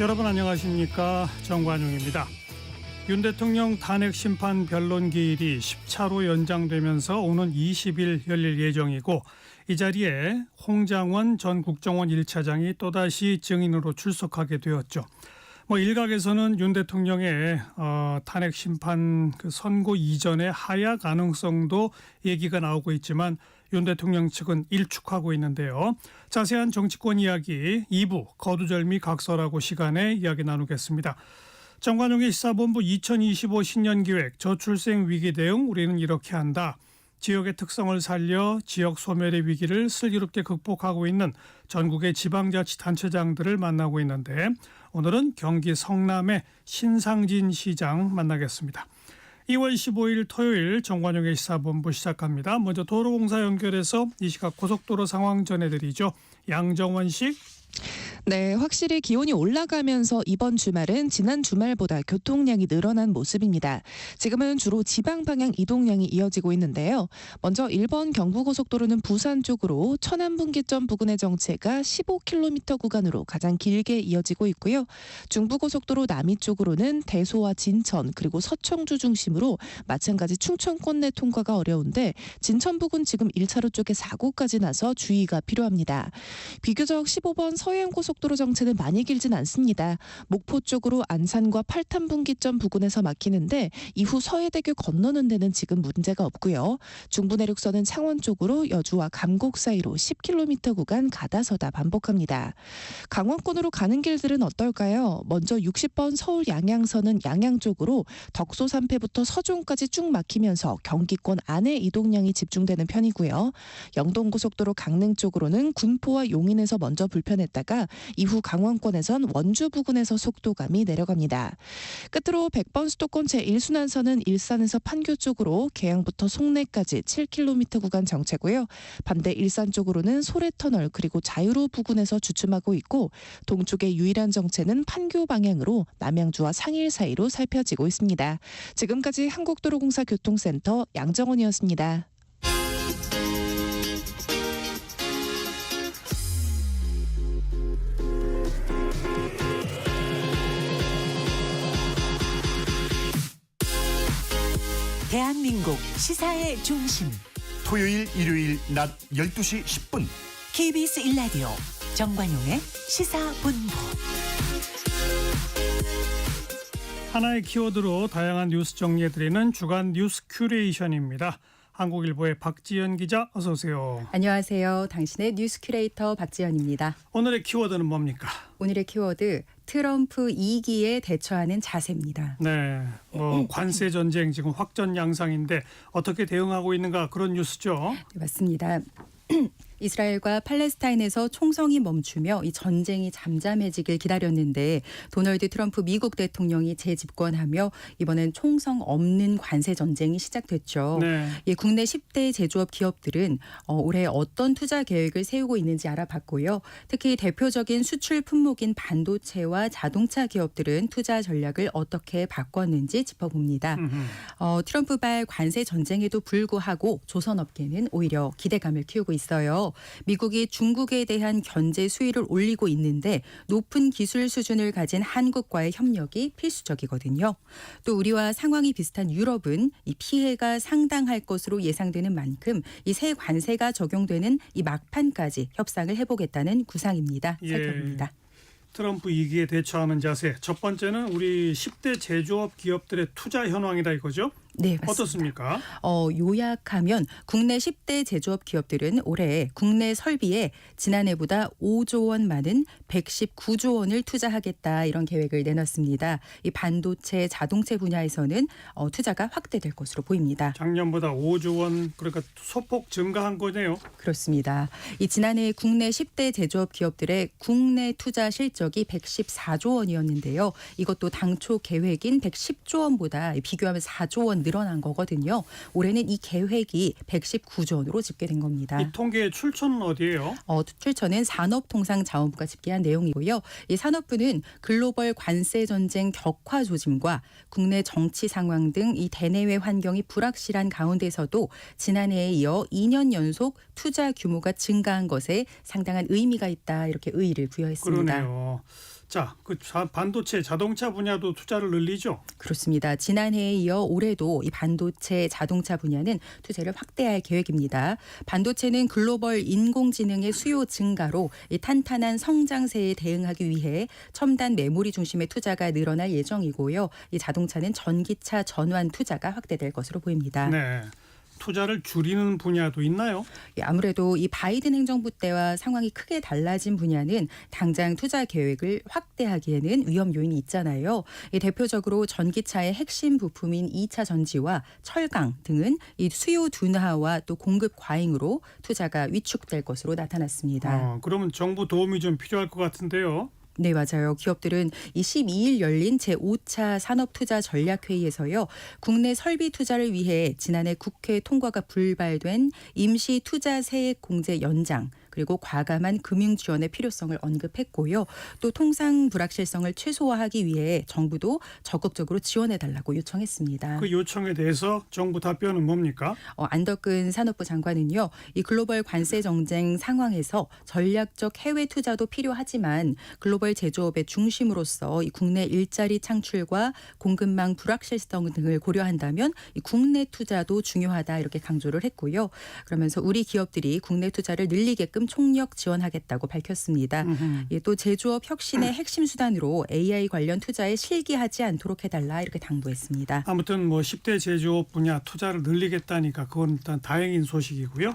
여러분 안녕하십니까? 정관용입니다. 윤 대통령 탄핵 심판 변론 기일이 10차로 연장되면서 오는 20일 열릴 예정이고 이 자리에 홍장원 전 국정원 1차장이 또다시 증인으로 출석하게 되었죠. 일각에서는 윤 대통령의 탄핵 심판 선고 이전의 하야 가능성도 얘기가 나오고 있지만 윤 대통령 측은 일축하고 있는데요. 자세한 정치권 이야기 2부 거두절미 각설하고 시간에 이야기 나누겠습니다. 정관용의 시사본부 2025 신년기획 저출생 위기 대응 우리는 이렇게 한다. 지역의 특성을 살려 지역 소멸의 위기를 슬기롭게 극복하고 있는 전국의 지방자치단체장들을 만나고 있는데 오늘은 경기 성남의 신상진 시장 만나겠습니다. 2월 15일 토요일 정관용의 시사본부 시작합니다. 먼저 도로공사 연결해서 이 시각 고속도로 상황 전해드리죠. 양정원 씨. 네, 확실히 기온이 올라가면서 이번 주말은 지난 주말보다 교통량이 늘어난 모습입니다. 지금은 주로 지방 방향 이동량이 이어지고 있는데요. 먼저 1번 경부고속도로는 부산 쪽으로 천안분기점 부근의 정체가 15km 구간으로 가장 길게 이어지고 있고요. 중부고속도로 남이 쪽으로는 대소와 진천 그리고 서청주 중심으로 마찬가지 충청권 내 통과가 어려운데 진천 부근 지금 1차로 쪽에 사고까지 나서 주의가 필요합니다. 비교적 15번 서해안고속도로 정체는 많이 길진 않습니다. 목포 쪽으로 안산과 팔탄분기점 부근에서 막히는데 이후 서해대교 건너는 데는 지금 문제가 없고요. 중부내륙선은 창원 쪽으로 여주와 감곡 사이로 10km 구간 가다서다 반복합니다. 강원권으로 가는 길들은 어떨까요? 먼저 60번 서울 양양선은 양양 쪽으로 덕소 3패부터 서종까지 쭉 막히면서 경기권 안에 이동량이 집중되는 편이고요. 영동고속도로 강릉 쪽으로는 군포와 용인에서 먼저 불편했다가 이후 강원권에선 원주 부근에서 속도감이 내려갑니다. 끝으로 100번 수도권 제1순환선은 일산에서 판교 쪽으로 계양부터 송내까지 7km 구간 정체고요. 반대 일산 쪽으로는 소래터널 그리고 자유로 부근에서 주춤하고 있고 동쪽의 유일한 정체는 판교 방향으로 남양주와 상일 사이로 살펴지고 있습니다. 지금까지 한국도로공사 교통센터 양정원이었습니다. 대한민국 시사의 중심 토요일 일요일 낮 12시 10분 KBS 1라디오 정관용의 시사본부. 하나의 키워드로 다양한 뉴스 정리해드리는 주간 뉴스 큐레이션입니다. 한국일보의 박지연 기자 어서 오세요. 안녕하세요. 당신의 뉴스 큐레이터 박지연입니다. 오늘의 키워드는 뭡니까? 오늘의 키워드 트럼프 2기에 대처하는 자세입니다. 네, 관세 전쟁 지금 확전 양상인데 어떻게 대응하고 있는가 그런 뉴스죠. 네, 맞습니다. 이스라엘과 팔레스타인에서 총성이 멈추며 이 전쟁이 잠잠해지길 기다렸는데 도널드 트럼프 미국 대통령이 재집권하며 이번엔 총성 없는 관세 전쟁이 시작됐죠. 네. 국내 10대 제조업 기업들은 올해 어떤 투자 계획을 세우고 있는지 알아봤고요. 특히 대표적인 수출 품목인 반도체와 자동차 기업들은 투자 전략을 어떻게 바꿨는지 짚어봅니다. 트럼프발 관세 전쟁에도 불구하고 조선업계는 오히려 기대감을 키우고 있어요. 미국이 중국에 대한 견제 수위를 올리고 있는데 높은 기술 수준을 가진 한국과의 협력이 필수적이거든요. 또 우리와 상황이 비슷한 유럽은 이 피해가 상당할 것으로 예상되는 만큼 이 새 관세가 적용되는 이 막판까지 협상을 해보겠다는 구상입니다. 살펴봅니다. 트럼프 2기에 대처하는 자세. 첫 번째는 우리 10대 제조업 기업들의 투자 현황이다 이거죠? 네, 맞습니다. 어떻습니까? 요약하면 국내 10대 제조업 기업들은 올해 국내 설비에 지난해보다 5조 원 많은 119조 원을 투자하겠다 이런 계획을 내놨습니다. 이 반도체, 자동차 분야에서는 투자가 확대될 것으로 보입니다. 작년보다 5조 원 그러니까 소폭 증가한 거네요. 그렇습니다. 이 지난해 국내 10대 제조업 기업들의 국내 투자 실적이 114조 원이었는데요. 이것도 당초 계획인 110조 원보다 비교하면 4조 원 늘어난 거거든요. 올해는 이 계획이 119조 원으로 집계된 겁니다. 이 통계의 출처는 어디예요? 출처는 산업통상자원부가 집계한 내용이고요. 이 산업부는 글로벌 관세 전쟁 격화 조짐과 국내 정치 상황 등 이 대내외 환경이 불확실한 가운데서도 지난해에 이어 2년 연속 투자 규모가 증가한 것에 상당한 의미가 있다 이렇게 의의를 부여했습니다. 그러네요. 자, 반도체, 자동차 분야도 투자를 늘리죠. 그렇습니다. 지난해에 이어 올해도 이 반도체 자동차 분야는 투자를 확대할 계획입니다. 반도체는 글로벌 인공지능의 수요 증가로 이 탄탄한 성장세에 대응하기 위해 첨단 메모리 중심의 투자가 늘어날 예정이고요. 이 자동차는 전기차 전환 투자가 확대될 것으로 보입니다. 네. 투자를 줄이는 분야도 있나요? 예, 아무래도 이 바이든 행정부 때와 상황이 크게 달라진 분야는 당장 투자 계획을 확대하기에는 위험 요인이 있잖아요. 대표적으로 전기차의 핵심 부품인 2차 전지와 철강 등은 이 수요 둔화와 또 공급 과잉으로 투자가 위축될 것으로 나타났습니다. 그러면 정부 도움이 좀 필요할 것 같은데요. 네, 맞아요. 기업들은 이 12일 열린 제5차 산업투자전략회의에서요. 국내 설비 투자를 위해 지난해 국회 통과가 불발된 임시 투자 세액 공제 연장 그리고 과감한 금융 지원의 필요성을 언급했고요. 또 통상 불확실성을 최소화하기 위해 정부도 적극적으로 지원해달라고 요청했습니다. 그 요청에 대해서 정부 답변은 뭡니까? 안덕근 산업부 장관은요. 이 글로벌 관세 정쟁 상황에서 전략적 해외 투자도 필요하지만 글로벌 제조업의 중심으로서 이 국내 일자리 창출과 공급망 불확실성 등을 고려한다면 이 국내 투자도 중요하다 이렇게 강조를 했고요. 그러면서 우리 기업들이 국내 투자를 늘리게끔 총력 지원하겠다고 밝혔습니다. 또 제조업 혁신의 핵심 수단으로 AI 관련 투자에 실기하지 않도록 해달라 이렇게 당부했습니다. 아무튼 10대 제조업 분야 투자를 늘리겠다니까 그건 일단 다행인 소식이고요.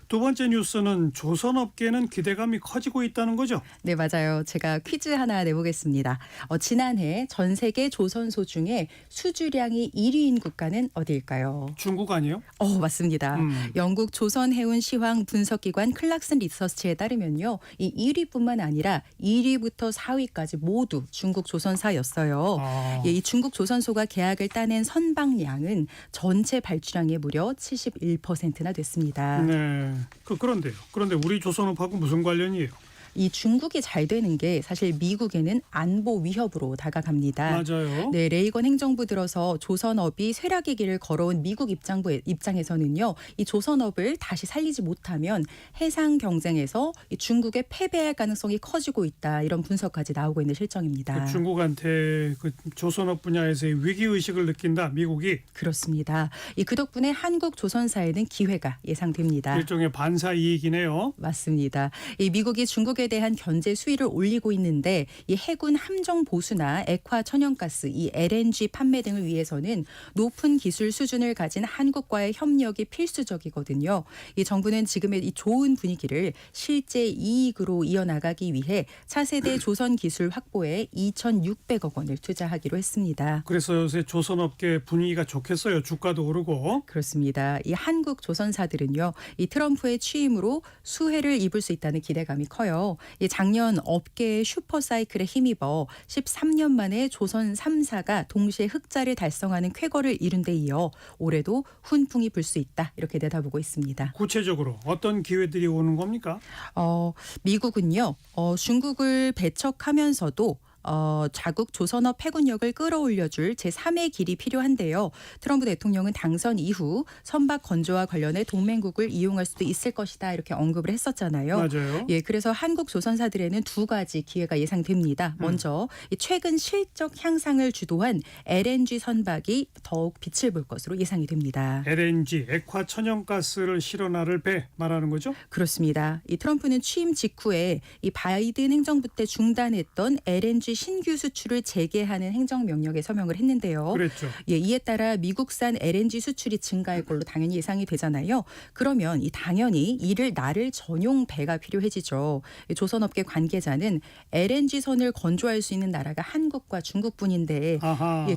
두 번째 뉴스는 조선업계는 기대감이 커지고 있다는 거죠? 네, 맞아요. 제가 퀴즈 하나 내보겠습니다. 지난해 전 세계 조선소 중에 수주량이 1위인 국가는 어디일까요? 중국 아니에요? 맞습니다. 영국 조선해운 시황 분석기관 클락슨 리서치에 따르면요. 이 1위뿐만 아니라 1위부터 4위까지 모두 중국 조선사였어요. 이 중국 조선소가 계약을 따낸 선박량은 전체 발주량의 무려 71%나 됐습니다. 네. 그런데요. 그런데 우리 조선업하고 무슨 관련이에요? 이 중국이 잘 되는 게 사실 미국에는 안보 위협으로 다가갑니다. 맞아요. 네, 레이건 행정부 들어서 조선업이 쇠락의 길을 걸어온 미국 입장에서는요. 이 조선업을 다시 살리지 못하면 해상 경쟁에서 이 중국에 패배할 가능성이 커지고 있다. 이런 분석까지 나오고 있는 실정입니다. 중국한테 조선업 분야에서의 위기의식을 느낀다. 미국이. 그렇습니다. 그 덕분에 한국 조선사에는 기회가 예상됩니다. 일종의 반사 이익이네요. 맞습니다. 이 미국이 중국에 대한 견제 수위를 올리고 있는데 이 해군 함정 보수나 액화 천연가스, 이 LNG 판매 등을 위해서는 높은 기술 수준을 가진 한국과의 협력이 필수적이거든요. 이 정부는 지금의 이 좋은 분위기를 실제 이익으로 이어나가기 위해 차세대 조선 기술 확보에 2,600억 원을 투자하기로 했습니다. 그래서 요새 조선업계 분위기가 좋겠어요. 주가도 오르고. 그렇습니다. 이 한국 조선사들은요. 이 트럼프의 취임으로 수혜를 입을 수 있다는 기대감이 커요. 이 작년 업계의 슈퍼사이클에 힘입어 13년 만에 조선 3사가 동시에 흑자를 달성하는 쾌거를 이룬 데 이어 올해도 훈풍이 불 수 있다. 이렇게 내다보고 있습니다. 구체적으로 어떤 기회들이 오는 겁니까? 미국은요. 중국을 배척하면서도 자국 조선업 해군력을 끌어올려줄 제3의 길이 필요한데요. 트럼프 대통령은 당선 이후 선박 건조와 관련해 동맹국을 이용할 수도 있을 것이다 이렇게 언급을 했었잖아요. 맞아요. 예, 그래서 한국 조선사들에는 두 가지 기회가 예상됩니다. 먼저 이 최근 실적 향상을 주도한 LNG 선박이 더욱 빛을 볼 것으로 예상이 됩니다. LNG, 액화 천연가스를 실어나를 배 말하는 거죠? 그렇습니다. 이 트럼프는 취임 직후에 이 바이든 행정부 때 중단했던 LNG 신규 수출을 재개하는 행정명령에 서명을 했는데요. 그랬죠. 예, 이에 따라 미국산 LNG 수출이 증가할 걸로 당연히 예상이 되잖아요. 그러면 당연히 이를 나를 전용 배가 필요해지죠. 조선업계 관계자는 LNG 선을 건조할 수 있는 나라가 한국과 중국뿐인데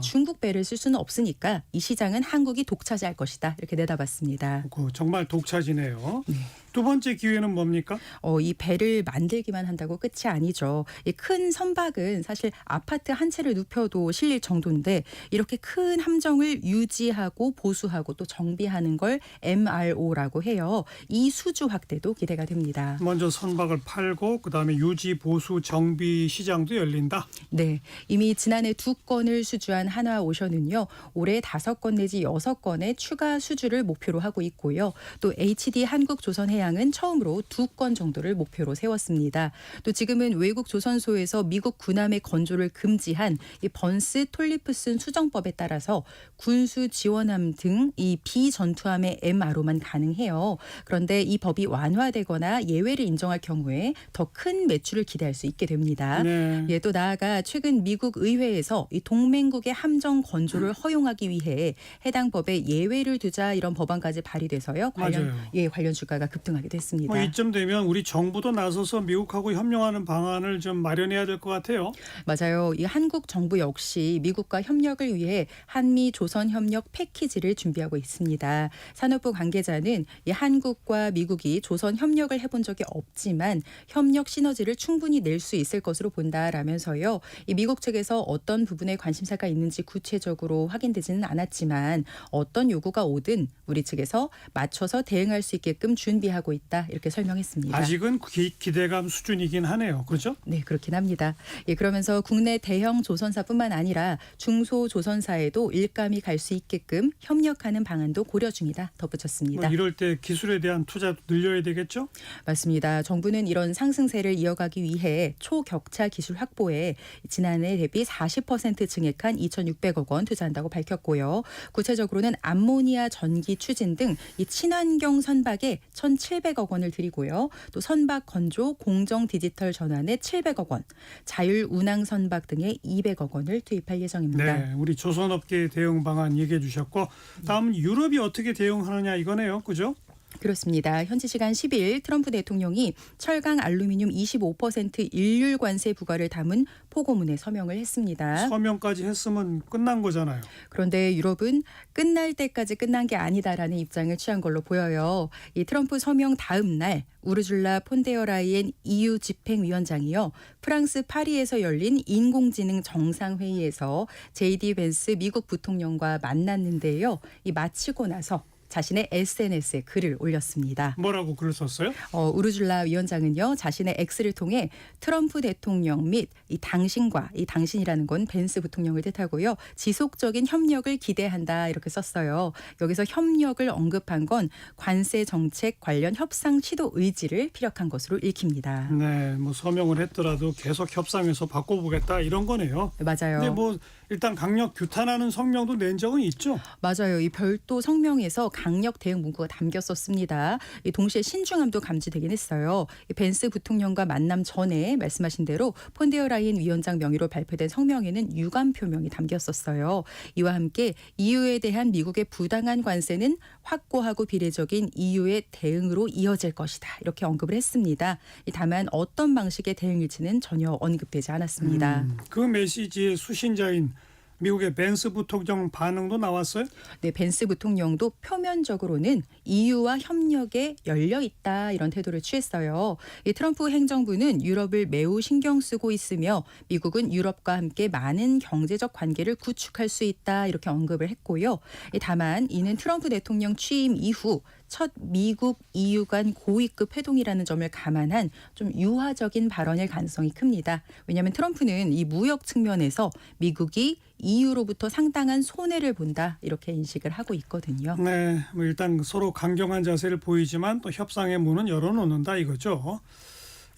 중국 배를 쓸 수는 없으니까 이 시장은 한국이 독차지할 것이다. 이렇게 내다봤습니다. 정말 독차지네요. 네. 두 번째 기회는 뭡니까? 이 배를 만들기만 한다고 끝이 아니죠. 이 큰 선박은 사실 아파트 한 채를 눕혀도 실릴 정도인데 이렇게 큰 함정을 유지하고 보수하고 또 정비하는 걸 MRO라고 해요. 이 수주 확대도 기대가 됩니다. 먼저 선박을 팔고 그다음에 유지, 보수, 정비 시장도 열린다. 네, 이미 지난해 2건을 수주한 한화오션은요. 올해 5건 내지 6건의 추가 수주를 목표로 하고 있고요. 또 HD 한국조선해양 하향은 처음으로 2건 정도를 목표로 세웠습니다. 또 지금은 외국 조선소에서 미국 군함의 건조를 금지한 이 번스 톨리프슨 수정법에 따라서 군수 지원함 등 이 비전투함의 MRO만 가능해요. 그런데 이 법이 완화되거나 예외를 인정할 경우에 더 큰 매출을 기대할 수 있게 됩니다. 네. 예, 또 나아가 최근 미국 의회에서 이 동맹국의 함정 건조를 허용하기 위해 해당 법에 예외를 두자 이런 법안까지 발의돼서요. 맞아요. 관련 주가가 급등하게 됐습니다. 이쯤 되면 우리 정부도 나서서 미국하고 협력하는 방안을 좀 마련해야 될 것 같아요. 맞아요. 이 한국 정부 역시 미국과 협력을 위해 한미 조선 협력 패키지를 준비하고 있습니다. 산업부 관계자는 이 한국과 미국이 조선 협력을 해본 적이 없지만 협력 시너지를 충분히 낼 수 있을 것으로 본다라면서요. 이 미국 측에서 어떤 부분에 관심사가 있는지 구체적으로 확인되지는 않았지만 어떤 요구가 오든 우리 측에서 맞춰서 대응할 수 있게끔 준비하고 있다 이렇게 설명했습니다. 아직은 기대감 수준이긴 하네요. 그렇죠? 네, 그렇긴 합니다. 예, 그러면서 국내 대형 조선사뿐만 아니라 중소조선사에도 일감이 갈 수 있게끔 협력하는 방안도 고려 중이다 덧붙였습니다. 이럴 때 기술에 대한 투자도 늘려야 되겠죠? 맞습니다. 정부는 이런 상승세를 이어가기 위해 초격차 기술 확보에 지난해 대비 40% 증액한 2,600억 원 투자한다고 밝혔고요. 구체적으로는 암모니아 전기 추진 등 이 친환경 선박에 1,700억 원을 들이고요. 또 선박 건조 공정 디지털 전환에 700억 원, 자율 운항 선박 등에 200억 원을 투입할 예정입니다. 네, 우리 조선업계 대응 방안 얘기해 주셨고 다음 유럽이 어떻게 대응하느냐 이거네요. 그죠? 그렇습니다. 현지 시간 10일 트럼프 대통령이 철강 알루미늄 25% 일률 관세 부과를 담은 포고문에 서명을 했습니다. 서명까지 했으면 끝난 거잖아요. 그런데 유럽은 끝날 때까지 끝난 게 아니다라는 입장을 취한 걸로 보여요. 이 트럼프 서명 다음 날 우르줄라 폰데어라이엔 EU 집행위원장이요. 프랑스 파리에서 열린 인공지능 정상회의에서 JD 벤스 미국 부통령과 만났는데요. 이 마치고 나서 자신의 SNS에 글을 올렸습니다. 뭐라고 글을 썼어요? 우르줄라 위원장은요. 자신의 X를 통해 트럼프 대통령 및 이 당신과 이 당신이라는 건 벤스 부통령을 뜻하고요. 지속적인 협력을 기대한다 이렇게 썼어요. 여기서 협력을 언급한 건 관세 정책 관련 협상 시도 의지를 피력한 것으로 읽힙니다. 네, 서명을 했더라도 계속 협상해서 바꿔보겠다 이런 거네요. 맞아요. 근데 일단 강력 규탄하는 성명도 낸 적은 있죠. 맞아요. 이 별도 성명에서 강력 대응 문구가 담겼었습니다. 동시에 신중함도 감지되긴 했어요. 벤스 부통령과 만남 전에 말씀하신 대로 폰데어라이엔 위원장 명의로 발표된 성명에는 유감 표명이 담겼었어요. 이와 함께 EU에 대한 미국의 부당한 관세는 확고하고 비례적인 EU의 대응으로 이어질 것이다. 이렇게 언급을 했습니다. 다만 어떤 방식의 대응일지는 전혀 언급되지 않았습니다. 그 메시지의 수신자인 미국의 벤스 부통령 반응도 나왔어요? 네, 벤스 부통령도 표면적으로는 EU와 협력에 열려 있다 이런 태도를 취했어요. 이 트럼프 행정부는 유럽을 매우 신경 쓰고 있으며 미국은 유럽과 함께 많은 경제적 관계를 구축할 수 있다 이렇게 언급을 했고요. 다만 이는 트럼프 대통령 취임 이후 첫 미국 EU 간 고위급 회동이라는 점을 감안한 좀 유화적인 발언일 가능성이 큽니다. 왜냐하면 트럼프는 이 무역 측면에서 미국이 EU로부터 상당한 손해를 본다 이렇게 인식을 하고 있거든요. 네, 일단 서로 강경한 자세를 보이지만 또 협상의 문은 열어놓는다 이거죠.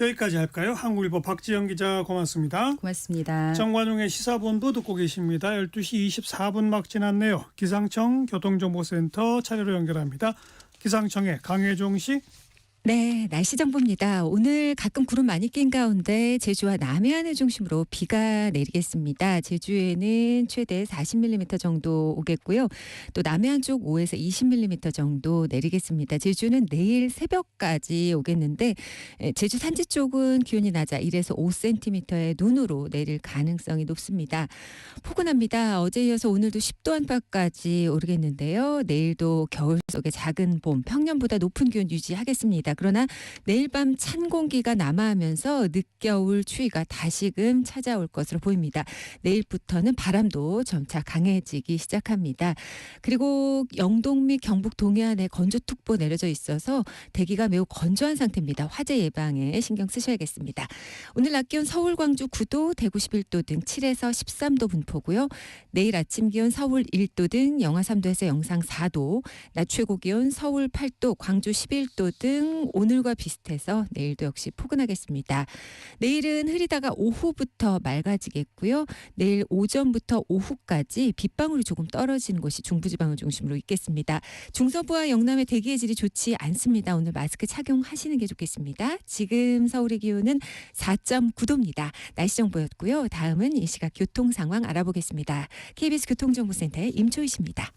여기까지 할까요? 한국일보 박지영 기자 고맙습니다. 고맙습니다. 정관용의 시사본부 듣고 계십니다. 12시 24분 막 지났네요. 기상청 교통정보센터 차례로 연결합니다. 기상청의 강혜종 씨. 네, 날씨 정보입니다. 오늘 가끔 구름 많이 낀 가운데 제주와 남해안을 중심으로 비가 내리겠습니다. 제주에는 최대 40mm 정도 오겠고요. 또 남해안 쪽 5에서 20mm 정도 내리겠습니다. 제주는 내일 새벽까지 오겠는데 제주 산지 쪽은 기온이 낮아 1에서 5cm의 눈으로 내릴 가능성이 높습니다. 포근합니다. 어제 이어서 오늘도 10도 안팎까지 오르겠는데요. 내일도 겨울 속의 작은 봄, 평년보다 높은 기온 유지하겠습니다. 그러나 내일 밤 찬 공기가 남하하면서 늦겨울 추위가 다시금 찾아올 것으로 보입니다. 내일부터는 바람도 점차 강해지기 시작합니다. 그리고 영동 및 경북 동해안에 건조특보 내려져 있어서 대기가 매우 건조한 상태입니다. 화재 예방에 신경 쓰셔야겠습니다. 오늘 낮 기온 서울, 광주 9도, 대구 11도 등 7에서 13도 분포고요. 내일 아침 기온 서울 1도 등 영하 3도에서 영상 4도, 낮 최고 최고 기온 서울 8도, 광주 11도 등 오늘과 비슷해서 내일도 역시 포근하겠습니다. 내일은 흐리다가 오후부터 맑아지겠고요. 내일 오전부터 오후까지 빗방울이 조금 떨어지는 곳이 중부지방을 중심으로 있겠습니다. 중서부와 영남의 대기의 질이 좋지 않습니다. 오늘 마스크 착용하시는 게 좋겠습니다. 지금 서울의 기온은 4.9도입니다. 날씨 정보였고요. 다음은 이 시각 교통 상황 알아보겠습니다. KBS 교통정보센터의 임초희 씨입니다.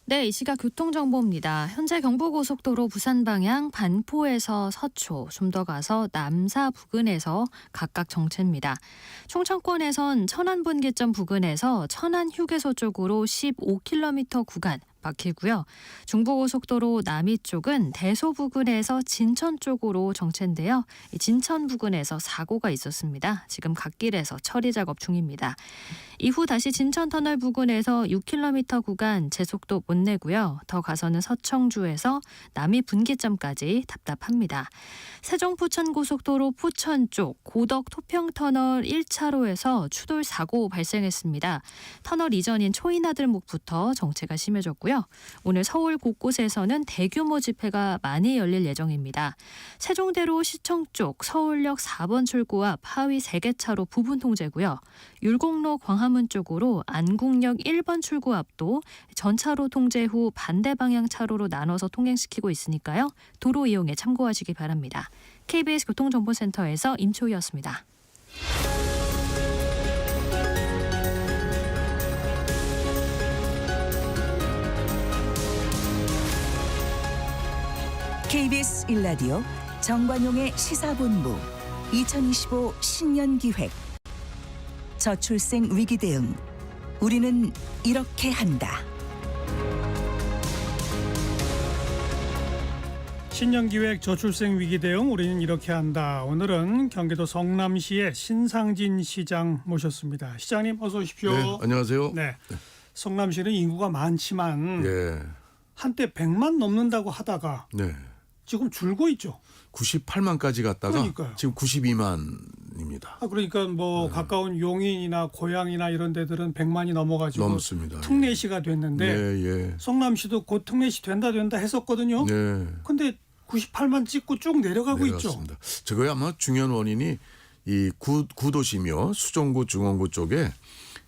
네, 이 시각 교통정보입니다. 현재 경부고속도로 부산 방향 반포에서 서초, 좀 더 가서 남사 부근에서 각각 정체입니다. 충청권에선 천안분기점 부근에서 천안휴게소 쪽으로 15km 구간 막히고요. 중부고속도로 남이 쪽은 대소 부근에서 진천 쪽으로 정체인데요. 이 진천 부근에서 사고가 있었습니다. 지금 갓길에서 처리 작업 중입니다. 이후 다시 진천터널 부근에서 6km 구간 제속도 못 내고요. 더 가서는 서청주에서 남이 분기점까지 답답합니다. 세종포천고속도로 포천 쪽 고덕 토평터널 1차로에서 추돌 사고 발생했습니다. 터널 이전인 초이나들목부터 정체가 심해졌고요. 오늘 서울 곳곳에서는 대규모 집회가 많이 열릴 예정입니다. 세종대로 시청 쪽 서울역 4번 출구 앞 하위 3개 차로 부분 통제고요. 율곡로 광화문 쪽으로 안국역 1번 출구 앞도 전차로 통제 후 반대 방향 차로로 나눠서 통행시키고 있으니까요. 도로 이용에 참고하시기 바랍니다. KBS 교통정보센터에서 임초희였습니다. KBS 1라디오 정관용의 시사본부 2025 신년기획 저출생 위기 대응 우리는 이렇게 한다. 신년기획 저출생 위기 대응 우리는 이렇게 한다. 오늘은 경기도 성남시의 신상진 시장 모셨습니다. 시장님 어서 오십시오. 네, 안녕하세요. 네, 성남시는 인구가 많지만 예, 한때 100만 넘는다고 하다가 네. 지금 줄고 있죠. 98만까지 갔다가 그러니까요. 지금 92만입니다. 그러니까 뭐 가까운 용인이나 고양이나 이런 데들은 100만이 넘어가지고 넘습니다. 특례시가 됐는데 예, 예. 성남시도 곧 특례시 된다 했었거든요. 네. 근데 98만 찍고 쭉 내려가고 있죠. 내려갔습니다. 저거에 아마 중요한 원인이 이 구도시며 수정구 중원구 쪽에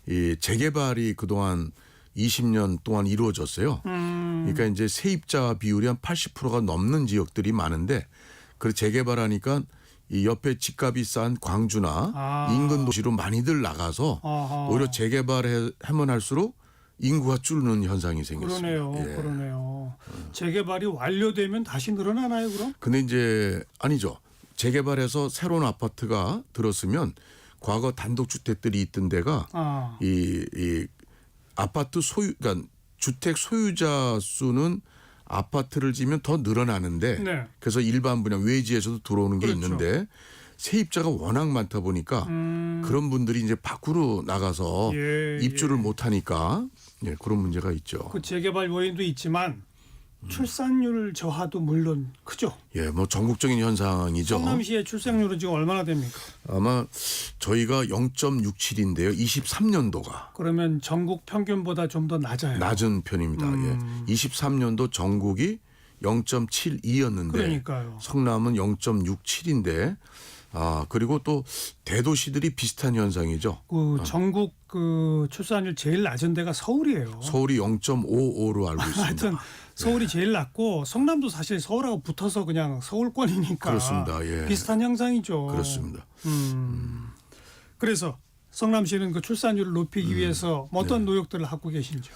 이 재개발이 그동안 20년 동안 이루어졌어요. 그러니까 이제 세입자 비율이 한 80%가 넘는 지역들이 많은데 그 재개발하니까 이 옆에 집값이 싼 광주나 인근 도시로 많이들 나가서 아하. 오히려 재개발하면 할수록 인구가 줄는 현상이 생겼습니다. 그러네요. 예. 그러네요. 재개발이 완료되면 다시 늘어나나요, 그럼? 근데 이제 아니죠. 재개발해서 새로운 아파트가 들었으면 과거 단독주택들이 있던 데가 이 아파트 그러니까 주택 소유자 수는 아파트를 지면 더 늘어나는데 네. 그래서 일반 분양 외지에서도 들어오는 게 그렇죠. 있는데 세입자가 워낙 많다 보니까 그런 분들이 이제 밖으로 나가서 입주를 못 하니까 예, 그런 문제가 있죠. 그 재개발 요인도 있지만 출산율 저하도 물론 크죠. 예, 뭐 전국적인 현상이죠. 성남시의 출생률은 지금 얼마나 됩니까? 아마 저희가 0.67인데요. 23년도가 그러면 전국 평균보다 좀 더 낮아요. 낮은 편입니다. 예. 23년도 전국이 0.72였는데 그러니까요. 성남은 0.67인데 그리고 또 대도시들이 비슷한 현상이죠. 그 전국 그 출산율 제일 낮은 데가 서울이에요. 서울이 0.55로 알고 있습니다. 하여튼 서울이 제일 낮고 성남도 사실 서울하고 붙어서 그냥 서울권이니까 그렇습니다. 예. 비슷한 형상이죠. 그렇습니다. 그래서 성남시는 그 출산율을 높이기 위해서 어떤 노력들을 하고 계신지요?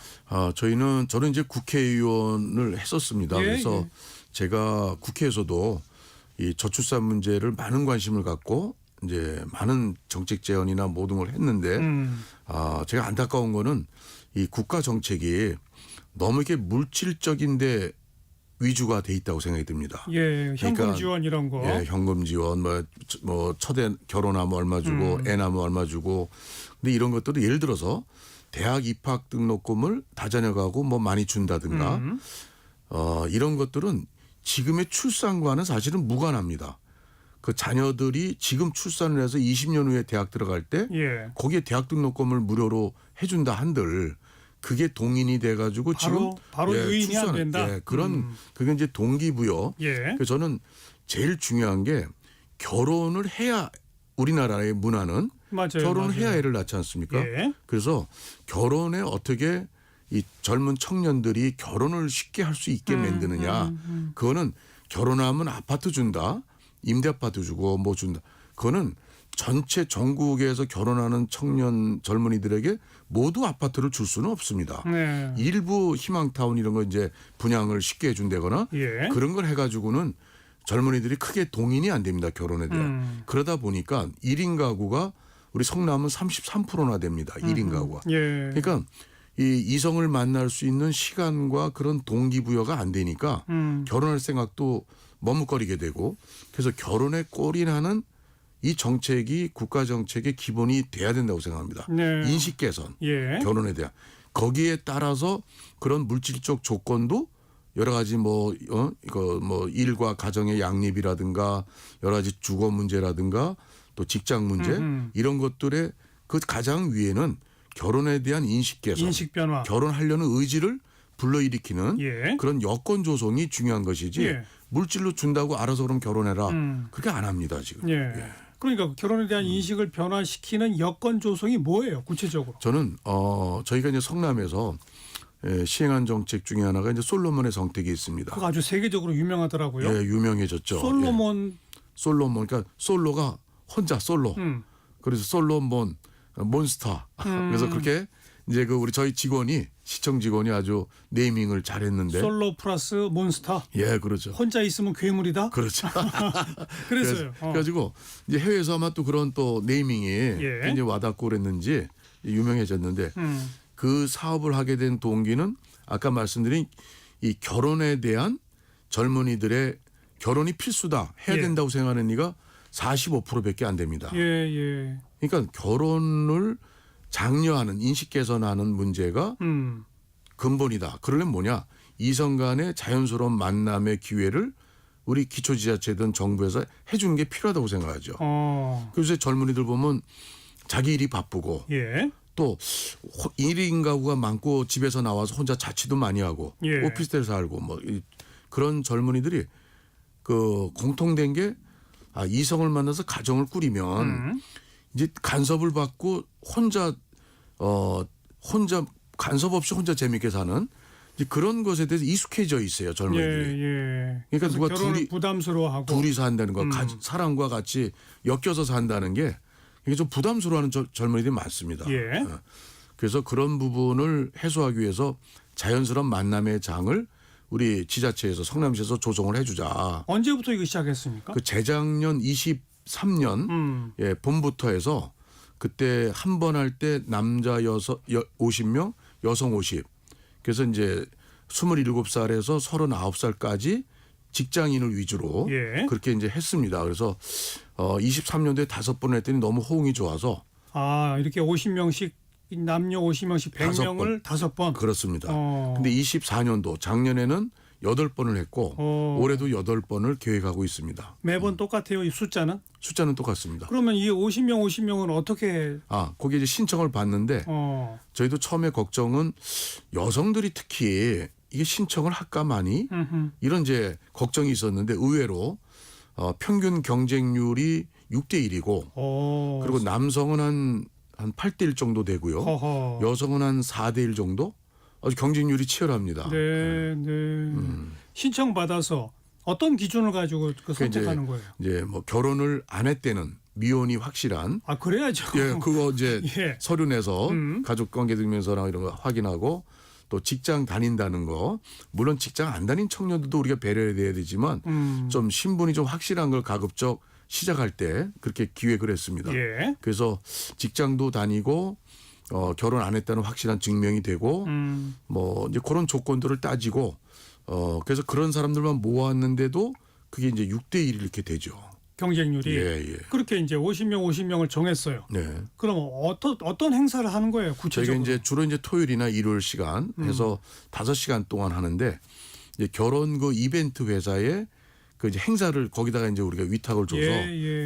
저는 이제 국회의원을 했었습니다. 그래서 제가 국회에서도 이 저출산 문제를 많은 관심을 갖고 이제 많은 정책 제언이나 모든 걸 했는데 제가 안타까운 거는 이 국가 정책이 너무 이렇게 물질적인데 위주가 돼 있다고 생각이 듭니다. 예, 현금 그러니까, 지원 이런 거. 예, 현금 지원, 뭐 첫애 결혼하면 얼마 주고, 애 낳으면 얼마 주고. 근데 이런 것들도 예를 들어서 대학 입학 등록금을 다자녀가고 뭐 많이 준다든가, 이런 것들은 지금의 출산과는 사실은 무관합니다. 그 자녀들이 지금 출산을 해서 20년 후에 대학 들어갈 때 거기에 대학 등록금을 무료로 해준다 한들 그게 동인이 돼가지고 바로 유인이 안 된다. 예, 그런 그게 이제 동기부여. 예. 그래서 저는 제일 중요한 게 결혼을 해야 우리나라의 문화는 맞아요. 결혼을 맞아요. 해야 애를 낳지 않습니까? 예. 그래서 결혼에 어떻게 이 젊은 청년들이 결혼을 쉽게 할 수 있게 만드느냐. 그거는 결혼하면 아파트 준다. 임대 아파트 주고 뭐 준다. 그거는 전체 전국에서 결혼하는 청년 젊은이들에게 모두 아파트를 줄 수는 없습니다. 네. 일부 희망타운 이런 거 이제 분양을 쉽게 해준다거나 예. 그런 걸 해가지고는 젊은이들이 크게 동인이 안 됩니다. 결혼에 대한. 그러다 보니까 1인 가구가 우리 성남은 33%나 됩니다. 1인 가구가. 예. 그러니까 이 이성을 만날 수 있는 시간과 그런 동기부여가 안 되니까 결혼할 생각도 머뭇거리게 되고 그래서 결혼에 꼴이나는 이 정책이 국가 정책의 기본이 돼야 된다고 생각합니다. 네. 인식 개선, 예. 결혼에 대한 거기에 따라서 그런 물질적 조건도 여러 가지 이거 뭐 일과 가정의 양립이라든가 여러 가지 주거 문제라든가 또 직장 문제 이런 것들의 그 가장 위에는 결혼에 대한 인식 개선, 인식 변화. 결혼하려는 의지를 불러일으키는 예. 그런 여건 조성이 중요한 것이지 예. 물질로 준다고 알아서 그럼 결혼해라 그렇게 안 합니다 지금. 예. 그러니까 결혼에 대한 인식을 변화시키는 여건 조성이 뭐예요, 구체적으로? 저는 저희가 이제 성남에서 시행한 정책 중에 하나가 이제 솔로몬의 정책이 있습니다. 그거 아주 세계적으로 유명하더라고요. 예, 유명해졌죠. 솔로몬. 예. 솔로몬, 그러니까 솔로가 혼자 솔로. 그래서 솔로몬, 몬스터. 그래서 그렇게 이제 그 우리 저희 직원이 시청 직원이 아주 네이밍을 잘했는데. 솔로 플러스 몬스터. 예, 그렇죠. 혼자 있으면 괴물이다. 그렇죠. 그랬어요. 그래가지고 이제 해외에서 아마 또 그런 또 네이밍이 예. 굉장히 와닿고 그랬는지 유명해졌는데 그 사업을 하게 된 동기는 아까 말씀드린 이 결혼에 대한 젊은이들의 결혼이 필수다 해야 예. 된다고 생각하는 이가 45%밖에 안 됩니다. 예, 예. 그러니까 결혼을 장려하는 인식 개선하는 문제가 근본이다. 그러려면 뭐냐? 이성 간의 자연스러운 만남의 기회를 우리 기초지자체든 정부에서 해주는 게 필요하다고 생각하죠. 그래서 젊은이들 보면 자기 일이 바쁘고 예. 또 1인 가구가 많고 집에서 나와서 혼자 자취도 많이 하고 예. 오피스텔 살고 뭐 그런 젊은이들이 그 공통된 게 이성을 만나서 가정을 꾸리면 이제 간섭을 받고 혼자 간섭 없이 혼자 재밌게 사는 이제 그런 것에 대해서 익숙해져 있어요 젊은이들이. 예. 그러니까 누가 결혼을 부담스러워하고. 둘이서 한다는 거, 사람과 같이 엮여서 산다는 게 이게 좀 부담스러워하는 젊은이들이 많습니다. 예. 그래서 그런 부분을 해소하기 위해서 자연스러운 만남의 장을 우리 지자체에서 성남시에서 조성을 해주자. 언제부터 이거 시작했습니까? 그 재작년 23년 예, 봄부터 해서 그때 한 번 할 때 남자 50명, 여성 50. 그래서 이제 27살에서 39살까지 직장인을 위주로 예. 그렇게 이제 했습니다. 그래서 23년도에 5번 했더니 너무 호응이 좋아서 이렇게 50명씩 남녀 50명씩 100명을 5번. 그렇습니다. 근데 24년도 작년에는 8번을 했고 올해도 8번을 계획하고 있습니다. 매번 똑같아요, 이 숫자는? 숫자는 똑같습니다. 그러면 이 50명은 어떻게? 거기 이제 신청을 받는데 저희도 처음에 걱정은 여성들이 특히 이게 신청을 할까 많이 이런 이제 걱정이 있었는데 의외로 평균 경쟁률이 6대 1이고 그리고 남성은 한 8대 1 정도 되고요. 허허. 여성은 한 4대 1 정도? 아주 경쟁률이 치열합니다. 네. 신청 받아서 어떤 기준을 가지고 선택하는 거예요? 이제 뭐 결혼을 안 했다는 미혼이 확실한. 그래야죠. 예, 그거 이제 예. 서류 내서 가족관계증명서랑 이런 거 확인하고 또 직장 다닌다는 거. 물론 직장 안 다닌 청년들도 우리가 배려해야 되지만 좀 신분이 좀 확실한 걸 가급적 시작할 때 그렇게 기획을 했습니다. 예. 그래서 직장도 다니고 결혼 안 했다는 확실한 증명이 되고 뭐 이제 그런 조건들을 따지고 그래서 그런 사람들만 모았는데도 그게 이제 6대 1 이렇게 되죠. 경쟁률이. 예. 그렇게 이제 50명을 정했어요. 네. 그럼 어떤 행사를 하는 거예요, 구체적으로? 저희가 이제 주로 이제 토요일이나 일요일 시간 해서 5시간 동안 하는데 이제 결혼 그 이벤트 회사에 그 이제 행사를 거기다가 이제 우리가 위탁을 줘서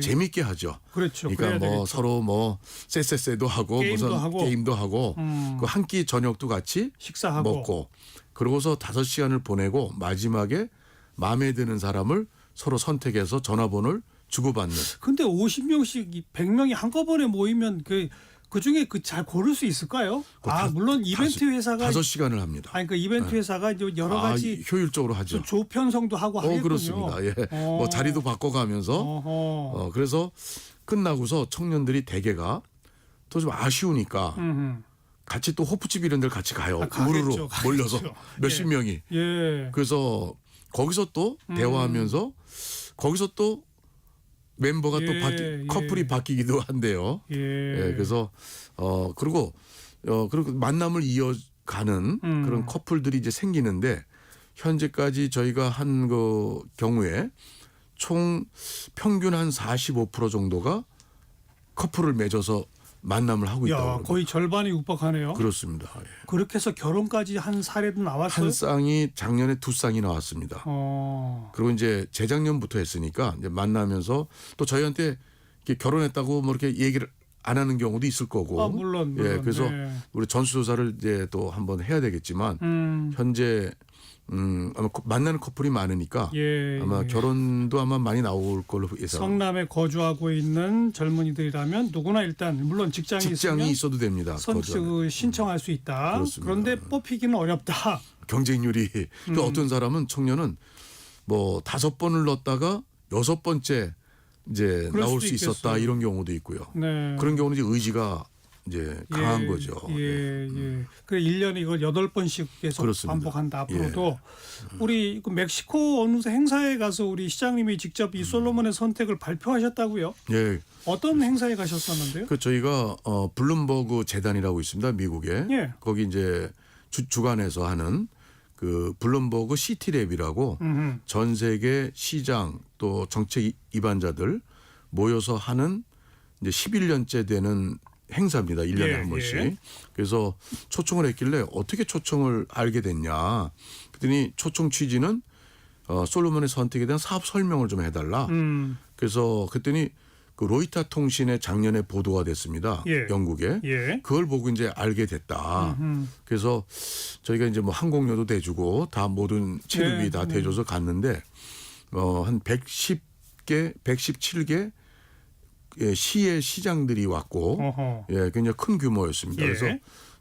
재밌게 하죠. 그렇죠. 그러니까 뭐 되겠죠. 서로 뭐 쎄쎄쎄도 하고 게임도 무슨 하고. 게임도 하고 그 한 끼 저녁도 같이 식사하고 먹고 그러고서 5시간을 보내고 마지막에 마음에 드는 사람을 서로 선택해서 전화번호를 주고받는. 근데 50명씩 100명이 한꺼번에 모이면 그 중에 잘 고를 수 있을까요? 물론 이벤트 회사가 5시간을 합니다. 아니 그 이벤트 회사가 이제 여러 가지 효율적으로 하죠. 또 조편성도 하고 하겠군요. 그렇습니다. 예. 뭐 자리도 바꿔가면서 그래서 끝나고서 청년들이 대개가 또 좀 아쉬우니까 같이 또 호프집 이런 데를 같이 가요. 우르르 몰려서 몇십 명이. 예. 그래서 거기서 또 대화하면서 거기서 또 멤버가 또 커플이 바뀌기도 한대요. 예. 그래서 그리고 만남을 이어가는 그런 커플들이 이제 생기는데 현재까지 저희가 한 그 경우에 총 평균 한 45% 정도가 커플을 맺어서 만남을 하고 있다고. 거의 절반이 육박하네요. 그렇습니다. 예. 그렇게 해서 결혼까지 한 사례도 나왔어요. 한 쌍이 작년에 2쌍이 나왔습니다. 그리고 이제 재작년부터 했으니까 이제 만나면서 또 저희한테 이렇게 결혼했다고 뭐 이렇게 얘기를 안 하는 경우도 있을 거고. 물론. 예, 그래서 네. 우리 전수조사를 이제 또 한번 해야 되겠지만 현재 아마 만나는 커플이 많으니까 아마 결혼도 아마 많이 나올 걸로 예상. 성남에 거주하고 있는 젊은이들이라면 누구나 일단 물론 직장이 있어도 됩니다. 신청할 수 있다. 그렇습니다. 그런데 뽑히기는 어렵다. 경쟁률이 또 어떤 사람은 청년은 뭐 5번을 넣었다가 6번째 이제 나올 수 있었다 있겠어요. 이런 경우도 있고요. 네. 그런 경우는 이제 의지가 이제 강한 거죠. 예. 그 1년에 이걸 8번씩 계속 그렇습니다. 반복한다. 앞으로도 우리 그 멕시코 어느 행사에 가서 우리 시장님이 직접 이 솔로몬의 선택을 발표하셨다고요? 예. 어떤 행사에 가셨었는데요? 그 저희가 블룸버그 재단이라고 있습니다. 미국에. 예. 거기 이제 주관해서 하는 그 블룸버그 시티랩이라고 전 세계 시장 또 정책 입안자들 모여서 하는 이제 11년째 되는 행사입니다. 1년에 한 번씩. 그래서 초청을 했길래 어떻게 초청을 알게 됐냐. 그랬더니 초청 취지는 솔로몬의 선택에 대한 사업 설명을 좀 해달라. 그래서 그랬더니 그 로이터 통신에 작년에 보도가 됐습니다. 영국에. 그걸 보고 이제 알게 됐다. 그래서 저희가 이제 뭐 항공료도 대주고 다 모든 체류비 다 대줘서 갔는데 한 117개 시의 시장들이 왔고 굉장히 큰 규모였습니다. 그래서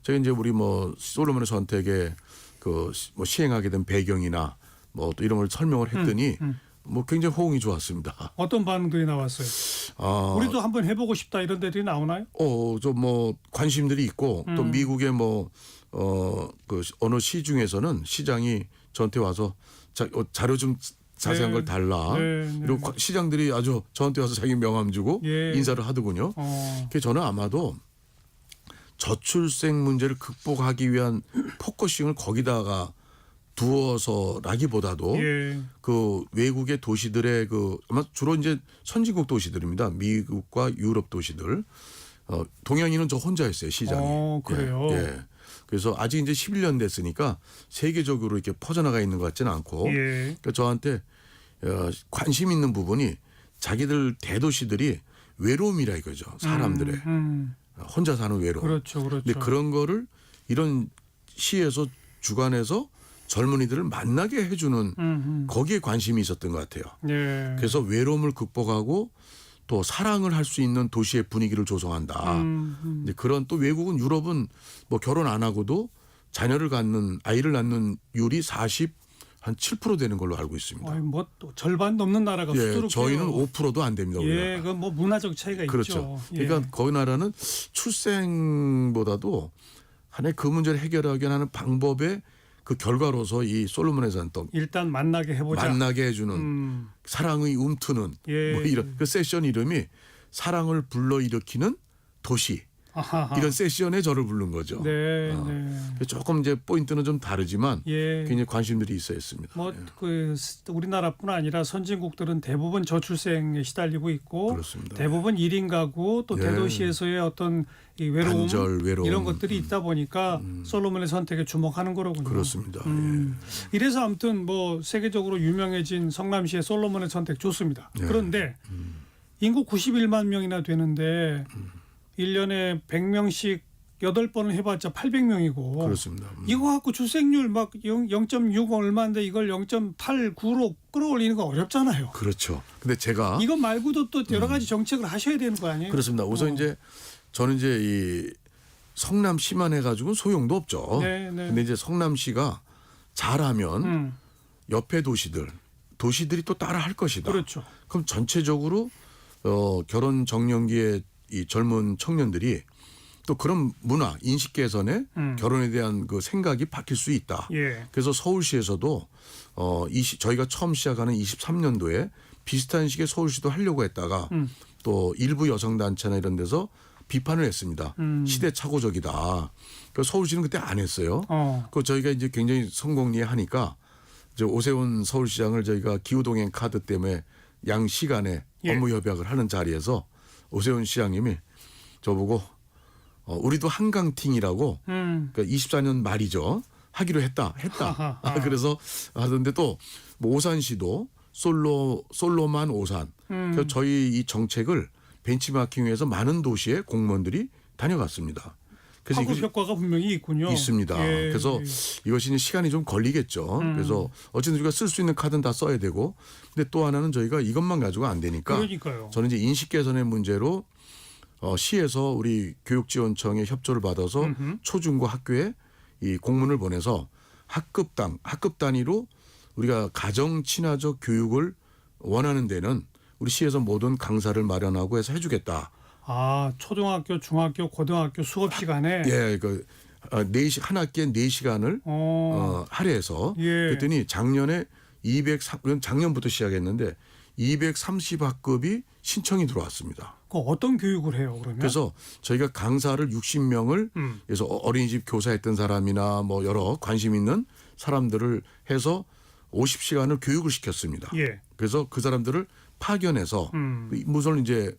제가 이제 우리 뭐 솔로몬의 선택에 그 뭐 시행하게 된 배경이나 뭐 또 이런 걸 설명을 했더니 뭐 굉장히 호응이 좋았습니다. 어떤 반응들이 나왔어요? 우리도 한번 해보고 싶다 이런 데들이 나오나요? 좀 뭐 관심들이 있고 또 미국의 뭐 그 어느 시 중에서는 시장이 저한테 와서 자료 좀 자세한 걸 달라. 그리고 시장들이 아주 저한테 와서 자기 명함 주고 인사를 하더군요. 그래서 저는 아마도 저출생 문제를 극복하기 위한 포커싱을 거기다가 두어서라기보다도 그 외국의 도시들의 아마 주로 이제 선진국 도시들입니다. 미국과 유럽 도시들. 동양인은 저 혼자였어요, 시장이. 그래요. 그래서 아직 이제 11년 됐으니까 세계적으로 이렇게 퍼져나가 있는 것 같지는 않고 그러니까 저한테 관심 있는 부분이 자기들 대도시들이 외로움이라 이거죠. 사람들의 혼자 사는 외로움. 그렇죠. 근데 그런 거를 이런 시에서 주관해서 젊은이들을 만나게 해주는 거기에 관심이 있었던 것 같아요. 그래서 외로움을 극복하고 또 사랑을 할 수 있는 도시의 분위기를 조성한다. 이제 그런 또 외국은 유럽은 뭐 결혼 안 하고도 아이를 낳는 율이 한 7% 되는 걸로 알고 있습니다. 뭐 또 절반 넘는 나라가 수두룩해요. 저희는 5%도 안 됩니다. 그건 뭐 문화적 차이가 그렇죠. 있죠. 그러니까 거기 나라는 출생보다도 하나의 그 문제를 해결하게 하는 방법의 그 결과로서 이 솔로몬의 산떡 일단 만나게 해보자. 만나게 해주는 사랑의 움트는 뭐 이런 그 세션 이름이 사랑을 불러일으키는 도시 아하하. 이런 세션에 저를 부른 거죠. 네, 어. 네. 조금 이제 포인트는 좀 다르지만 예. 굉장히 관심들이 있어 했습니다. 뭐 그 우리나라뿐 아니라 선진국들은 대부분 저출생에 시달리고 있고 그렇습니다. 대부분 1인 가구 또 예. 대도시에서의 어떤 이 외로움, 단절, 외로움. 이런 것들이 있다 보니까 솔로몬의 선택에 주목하는 거로군요. 그렇습니다. 이래서 아무튼 뭐 세계적으로 유명해진 성남시의 솔로몬의 선택 좋습니다. 예. 그런데 인구 91만 명이나 되는데 1년에 100명씩 8번을 해봤자 800명이고 그렇습니다. 이거 갖고 출생률 막 0.6 얼마인데 이걸 0.89로 끌어올리는 거 어렵잖아요. 그렇죠. 근데 제가 이거 말고도 또 여러 가지 정책을 하셔야 되는 거 아니에요? 그렇습니다. 우선 이제 저는 이제 이 성남시만 해가지고 소용도 없죠. 네, 네. 근데 이제 성남시가 잘하면 옆에 도시들이 또 따라 할 것이다. 그렇죠. 그럼 전체적으로 결혼 정년기에 이 젊은 청년들이 또 그런 문화 인식 개선에 결혼에 대한 그 생각이 바뀔 수 있다. 예. 그래서 서울시에서도 저희가 처음 시작하는 23년도에 비슷한 식의 서울시도 하려고 했다가 또 일부 여성단체나 이런 데서 비판을 했습니다. 시대착오적이다. 그래서 서울시는 그때 안 했어요. 그 저희가 이제 굉장히 성공리에 하니까 이제 오세훈 서울시장을 저희가 기후동행 카드 때문에 양시 간에 예. 업무 협약을 하는 자리에서 오세훈 시장님이 저보고 우리도 한강팅이라고 그러니까 24년 말이죠. 하기로 했다. 하하. 그래서 하던데 또 뭐 오산시도 솔로만 오산. 그래서 저희 이 정책을 벤치마킹해서 많은 도시의 공무원들이 다녀갔습니다. 그래서 파급 이것이 효과가 분명히 있군요. 있습니다. 예, 그래서 예. 이것이 이제 시간이 좀 걸리겠죠. 그래서 어쨌든 우리가 쓸 수 있는 카드는 다 써야 되고, 근데 또 하나는 저희가 이것만 가지고 안 되니까 그러니까요. 저는 이제 인식 개선의 문제로 시에서 우리 교육지원청의 협조를 받아서 초중고 학교에 이 공문을 보내서 학급 단위로 우리가 가정 친화적 교육을 원하는 데는 우리 시에서 모든 강사를 마련하고 해서 해주겠다. 아, 초등학교, 중학교, 고등학교 수업 시간에 예, 그 한 학기에 4시간을 할애해서 예. 그랬더니 작년부터 시작했는데 230학급이 신청이 들어왔습니다. 그 어떤 교육을 해요, 그러면? 그래서 저희가 강사를 60명을 그래서 어린이집 교사했던 사람이나 뭐 여러 관심 있는 사람들을 해서 50시간을 교육을 시켰습니다. 예. 그래서 그 사람들을 파견해서 무슨 이제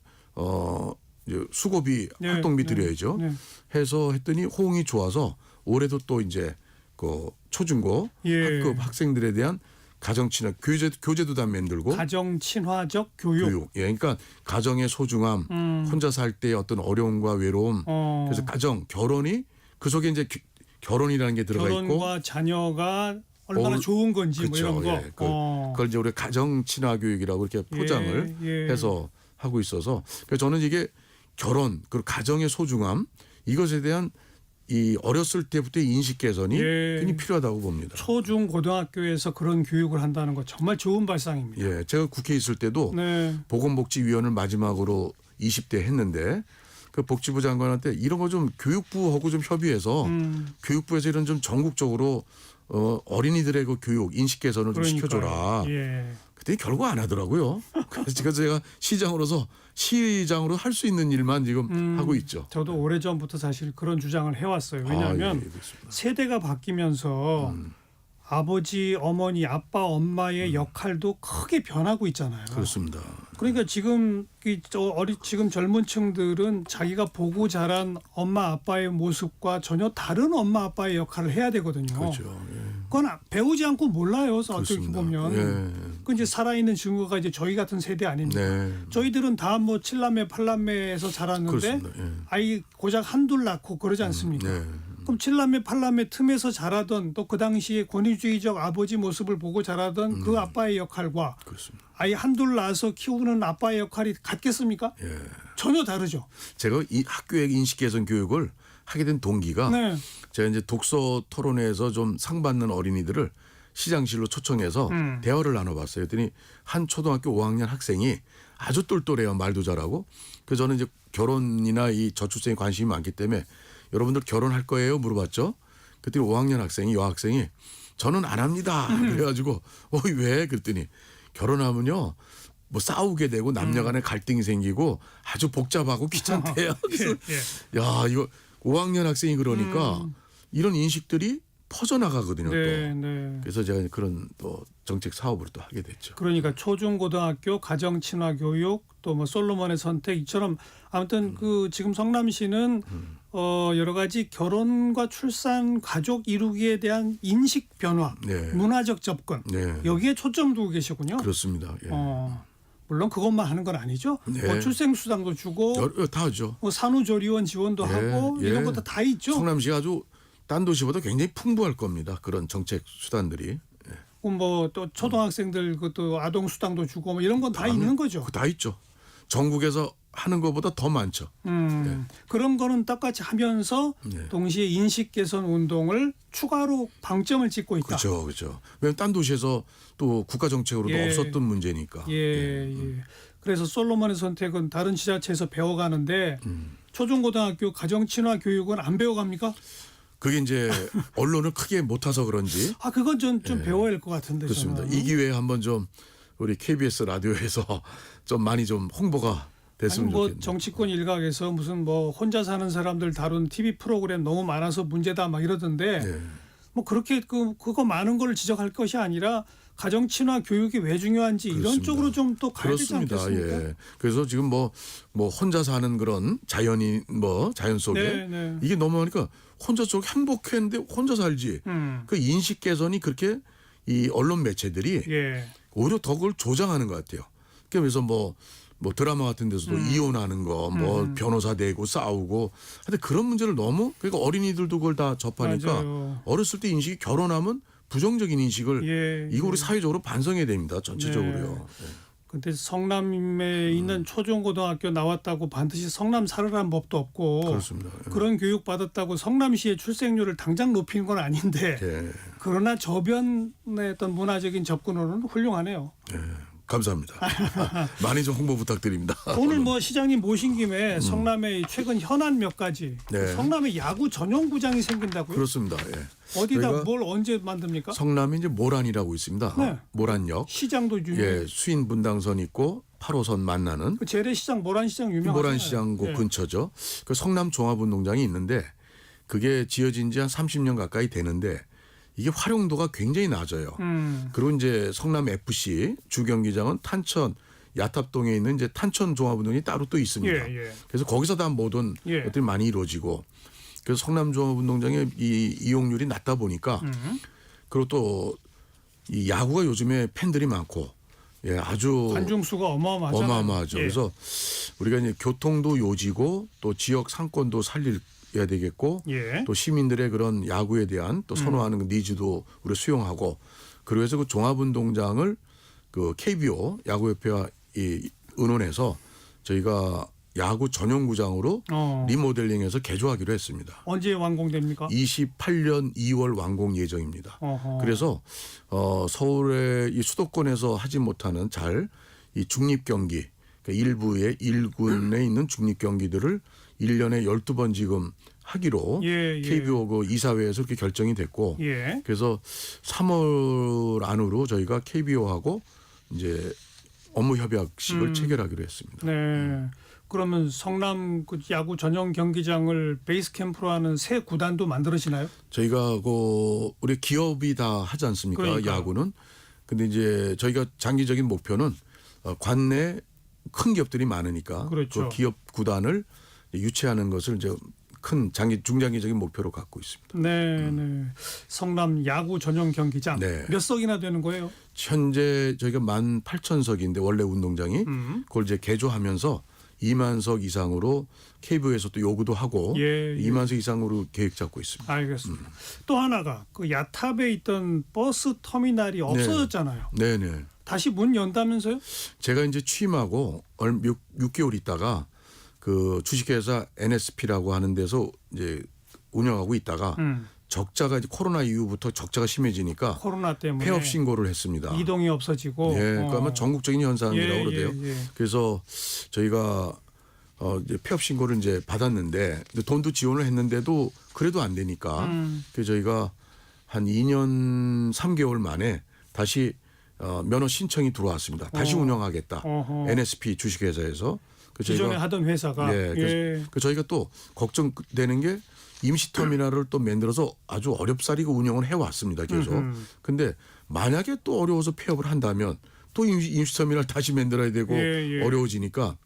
수고비 네, 활동비 네, 드려야죠. 네. 해서 했더니 호응이 좋아서 올해도 또 이제 그 초중고 예. 학급 학생들에 대한 가정 친화 교재도 다 만들고 가정 친화적 교육. 예, 그러니까 가정의 소중함, 혼자 살 때 어떤 어려움과 외로움, 그래서 가정, 결혼이 그 속에 이제 결혼이라는 게 들어가 있고 결혼과 자녀가 얼마나 좋은 건지 그렇죠. 뭐 이런 거. 예, 그걸 이제 우리가 가정 친화 교육이라고 이렇게 포장을 예. 해서 하고 있어서 그래서 저는 이게 결혼 그리고 가정의 소중함 이것에 대한 이 어렸을 때부터의 인식 개선이 예. 굉장히 필요하다고 봅니다. 초중 고등학교에서 그런 교육을 한다는 거 정말 좋은 발상입니다. 예, 제가 국회에 있을 때도 네. 보건복지위원을 마지막으로 20대 했는데 그 복지부 장관한테 이런 거 좀 교육부하고 좀 협의해서 교육부에서 이런 좀 전국적으로 어린이들의 그 교육 인식 개선을 좀 그러니까요. 시켜줘라. 예. 그때 결국 안 하더라고요. 그래서 제가 시장으로 할 수 있는 일만 지금 하고 있죠. 저도 오래전부터 사실 그런 주장을 해왔어요. 왜냐하면 예, 그렇습니다. 세대가 바뀌면서 아버지, 어머니, 아빠, 엄마의 역할도 크게 변하고 있잖아요. 그렇습니다. 그러니까 지금 지금 젊은 층들은 자기가 보고 자란 엄마 아빠의 모습과 전혀 다른 엄마 아빠의 역할을 해야 되거든요. 그렇죠. 예. 그건 배우지 않고 몰라요. 어떻게 그렇습니다. 보면. 예. 그 이제 살아있는 증거가 이제 저희 같은 세대 아닙니까? 네. 저희들은 다 뭐 7남매 8남매에서 자랐는데 그렇습니다. 예. 아이 고작 한둘 낳고 그러지 않습니까? 네. 그럼 7남매 8남매 틈에서 자라던 또 그 당시에 권위주의적 아버지 모습을 보고 자라던 그 아빠의 역할과 그렇습니다. 아이 한둘 낳아서 키우는 아빠의 역할이 같겠습니까? 예. 전혀 다르죠. 제가 이 학교의 인식 개선 교육을 하게 된 동기가 네. 제가 이제 독서 토론회에서 좀 상 받는 어린이들을 시장실로 초청해서 대화를 나눠봤어요. 그랬더니 한 초등학교 5학년 학생이 아주 똘똘해요. 말도 잘하고. 그래서 저는 이제 결혼이나 이 저출생에 관심이 많기 때문에 여러분들 결혼할 거예요? 물어봤죠. 그랬더니 5학년 학생이 여학생이 저는 안 합니다. 그래가지고 왜? 그랬더니 결혼하면요 뭐 싸우게 되고 남녀간의 갈등이 생기고 아주 복잡하고 귀찮대요. 그래서 야 이거 5학년 학생이 그러니까 이런 인식들이 퍼져나가거든요. 네, 또. 네. 그래서 제가 그런 또 정책 사업을 또 하게 됐죠. 그러니까 초중고등학교 가정 친화 교육 또 뭐 솔로몬의 선택 이처럼 아무튼 그 지금 성남시는 여러 가지 결혼과 출산 가족 이루기에 대한 인식 변화, 네. 문화적 접근 네. 여기에 초점 두고 계시군요. 그렇습니다. 예. 물론 그것만 하는 건 아니죠. 네. 뭐 출생수당도 주고 다 하죠. 뭐 산후조리원 지원도 예, 하고 예. 이런 것도 다 있죠. 성남시가 아주 딴 도시보다 굉장히 풍부할 겁니다. 그런 정책 수단들이. 뭐 또 초등학생들 그것도 아동 수당도 주고 뭐 이런 건 다 있는 거죠. 다 있죠. 전국에서 하는 것보다 더 많죠. 그런 거는 똑같이 하면서 네. 동시에 인식 개선 운동을 추가로 방점을 찍고 있다. 그렇죠, 그렇죠. 왜냐하면 딴 도시에서 또 국가 정책으로도 예. 없었던 문제니까. 예. 그래서 솔로몬의 선택은 다른 지자체에서 배워가는데 초중고등학교 가정 친화 교육은 안 배워갑니까? 그게 이제 언론을 크게 못 타서 그런지 아 그건 좀 배워야 할 것 같은데. 그렇습니다. 저는. 이 기회에 한번 좀 우리 KBS 라디오에서 좀 많이 좀 홍보가 아니 됐으면 뭐 좋겠네요. 정치권 일각에서 무슨 뭐 혼자 사는 사람들 다룬 TV 프로그램 너무 많아서 문제다 막 이러던데 네. 뭐 그렇게 그거 많은 걸 지적할 것이 아니라 가정 친화 교육이 왜 중요한지 이런 그렇습니다. 쪽으로 좀 또 가야 되지 그렇습니다. 않겠습니까? 예. 그래서 지금 뭐 혼자 사는 그런 자연인 뭐 자연 속에 네, 네. 이게 넘어가니까 혼자 쪽 행복했는데 혼자 살지. 그 인식 개선이 그렇게 이 언론 매체들이 예. 오히려 더 그걸 조장하는 것 같아요. 그래서 뭐 드라마 같은 데서도 이혼하는 거, 뭐 변호사 대고 싸우고, 근데 그런 문제를 너무 그러니까 어린이들도 그걸 다 접하니까 맞아요. 어렸을 때 인식이 결혼하면 부정적인 인식을 예. 이거 우리 사회적으로 반성해야 됩니다. 전체적으로요. 네. 근데 성남에 있는 초중고등학교 나왔다고 반드시 성남 살으라는 법도 없고 그렇습니다. 예. 그런 교육 받았다고 성남시의 출생률을 당장 높이는 건 아닌데 예. 그러나 저변의 어떤 문화적인 접근으로는 훌륭하네요. 감사합니다. 많이 좀 홍보 부탁드립니다. 오늘 뭐 시장님 모신 김에 성남의 최근 현안 몇 가지 네. 성남에 야구 전용구장이 생긴다고요? 그렇습니다. 예. 어디다 저희가 뭘 언제 만듭니까? 성남이 이제 모란이라고 있습니다. 네. 모란역. 시장도 유명. 예, 수인 분당선 있고 8호선 만나는 그 재래시장 모란시장 유명하잖아요. 모란시장 그 예. 근처죠. 그 성남 종합운동장이 있는데 그게 지어진 지 한 30년 가까이 되는데 이게 활용도가 굉장히 낮아요. 그리고 이제 성남 FC 주 경기장은 탄천 야탑동에 있는 이제 탄천 종합운동이 따로 또 있습니다. 예. 그래서 거기서 다 모든 예. 것들이 많이 이루어지고 그래서 성남 종합운동장의 이 이용률이 낮다 보니까 그리고 또 이 야구가 요즘에 팬들이 많고 예, 아주 관중 수가 어마어마하잖아요. 어마어마하죠. 예. 그래서 우리가 이제 교통도 요지고 또 지역 상권도 살려야 되겠고 예. 또 시민들의 그런 야구에 대한 또 선호하는 그 니즈도 우리 수용하고 그래서 그 종합운동장을 그 KBO 야구협회와 의논해서 저희가 야구 전용구장으로 리모델링해서 개조하기로 했습니다. 언제 완공됩니까? 28년 2월 완공 예정입니다. 어허. 그래서 서울의 이 수도권에서 하지 못하는 잘 이 중립 경기 그러니까 일부의 1군에 있는 중립 경기들을 1년에 12번 지금 하기로 예. KBO 그 이사회에서 그렇게 결정이 됐고 예. 그래서 3월 안으로 저희가 KBO하고 이제 업무 협약식을 체결하기로 했습니다. 네. 그러면 성남 그 야구 전용 경기장을 베이스 캠프로 하는 새 구단도 만들어지나요? 저희가 그 우리 기업이 다 하지 않습니까? 그러니까요. 야구는. 근데 이제 저희가 장기적인 목표는 관내 큰 기업들이 많으니까 그렇죠. 그 기업 구단을 유치하는 것을 이제 큰 중장기적인 목표로 갖고 있습니다. 네. 성남 야구 전용 경기장 네. 몇 석이나 되는 거예요? 현재 저희가 18,000석인데 원래 운동장이 그걸 이제 개조하면서 2만 석 이상으로 KBO에서 또 요구도 하고 예. 2만 석 이상으로 계획 잡고 있습니다. 알겠습니다. 또 하나가 그 야탑에 있던 버스 터미널이 없어졌잖아요. 네네. 다시 문 연다면서요? 제가 이제 취임하고 6개월 있다가 그 주식회사 NSP라고 하는 데서 이제 운영하고 있다가 적자가 이제 코로나 이후부터 적자가 심해지니까 코로나 때문에 폐업 신고를 했습니다. 이동이 없어지고. 예, 그러니까 아마 전국적인 현상이라고 그러대요. 예. 그래서 저희가 이제 폐업 신고를 이제 받았는데 근데 돈도 지원을 했는데도 그래도 안 되니까 그래서 저희가 한 2년 3개월 만에 다시 면허 신청이 들어왔습니다. 다시 운영하겠다. 어허. NSP 주식회사에서. 기존에 하던 회사가. 예, 그래서 저희가 또 걱정되는 게 임시터미널을 또 만들어서 아주 어렵사리고 운영을 해왔습니다. 계속. 근데 만약에 또 어려워서 폐업을 한다면 또 임시터미널 다시 만들어야 되고 예. 어려워지니까